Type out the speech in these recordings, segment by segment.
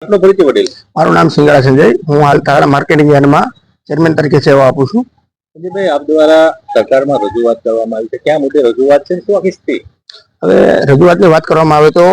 આપનો પરિચય વડીલ? મારું નામ સિંગડા સંજય, હું હાલ તારા માર્કેટિંગ યાર્ડમાં ચેરમેન તરીકે સેવા આપું છું. સંજયભાઈ, આપ દ્વારા સરકારમાં રજૂઆત કરવામાં આવી છે, ક્યાં મુદ્દે રજૂઆત છે, શું આખી સ્થિતિ? હવે રજૂઆતની વાત કરવામાં આવે તો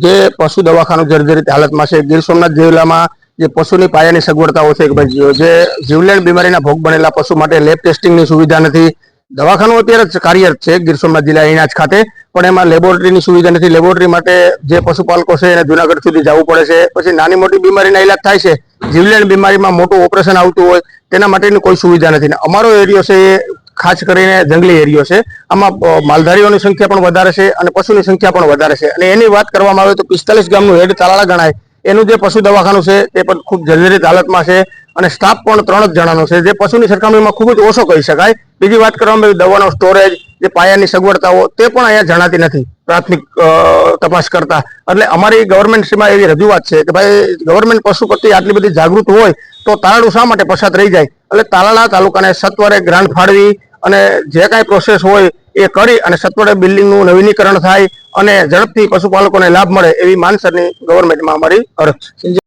જે પશુ દવાખાનું જર્જરિત હાલતમાં છે, ગીર સોમનાથ જિલ્લામાં જે પશુની પાયાની સગવડતાઓ છે કે ભાઈ જે જીવલેણ બીમારીના ભોગ બનેલા પશુ માટે લેબ ટેસ્ટિંગની સુવિધા નથી. દવાખાનું અત્યારે કાર્યરત છે ગીર સોમનાથ જિલ્લા અહીના જ ખાતે, પણ એમાં લેબોરેટરીની સુવિધા નથી. લેબોરેટરી માટે જે પશુપાલકો છે એને જુનાગઢ સુધી જવું પડે છે. પછી નાની મોટી બીમારીના ઇલાજ થાય છે, જીવલેણ બીમારીમાં મોટું ઓપરેશન આવતું હોય તેના માટેની કોઈ સુવિધા નથી. અમારો એરિયો છે એ ખાસ કરીને જંગલી એરિયો છે. આમાં માલધારીઓની સંખ્યા પણ વધારે છે અને પશુની સંખ્યા પણ વધારે છે. અને એની વાત કરવામાં આવે તો 45 ગામનું હેડ તાલાળા ગણાય. એનું જે પશુ દવાખાનું છે તે પણ ખૂબ જર્જરિત હાલતમાં છે અને સ્ટાફ પણ 3 જ જણાનો છે, જે પશુની સરખામણીમાં ખૂબ જ ઓછો કહી શકાય. બીજી વાત કરવામાં આવે દવાનો સ્ટોરેજ, જે પાયાની સગવડતાઓ તે પણ અહીંયા જણાતી નથી પ્રાથમિક તપાસ કરતા. એટલે અમારી ગવર્મેન્ટમાં એવી રજૂઆત છે કે ભાઈ ગવર્મેન્ટ પશુ પ્રત્યે આટલી બધી જાગૃત હોય તો તાલાળું શા માટે પસાર રહી જાય? એટલે તાલાળા તાલુકાને સત્વરે ગ્રાન્ટ ફાળવી અને જે કાંઈ પ્રોસેસ હોય એ કરી અને સત્વરે બિલ્ડિંગનું નવીનીકરણ થાય અને ઝડપથી પશુપાલકોને લાભ મળે એવી માનસરની ગવર્મેન્ટમાં અમારી અરજ છે.